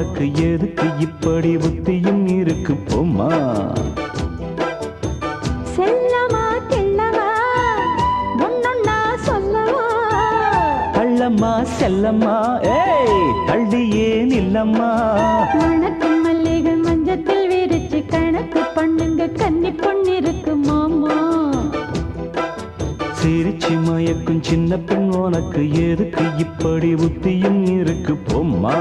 உனக்கு எதுக்கு இப்படி புத்தியும் இருக்கு போம்மா. செல்லமா கிள்ளமா ஒன்னொன்னா சொல்லவா, கள்ளம்மா செல்லம்மா ஏய் தள்ளியே நில்லம்மா. வணக்கம் மல்லிகை மஞ்சத்தில் விரிச்சு கணக்கு பண்ணுங்க கன்னி பொண்ணிருக்கு மாமா. சிரிச்சு மயக்கும் சின்ன பெண் உனக்கு எதுக்கு இப்படி புத்தியும் இருக்கு போம்மா.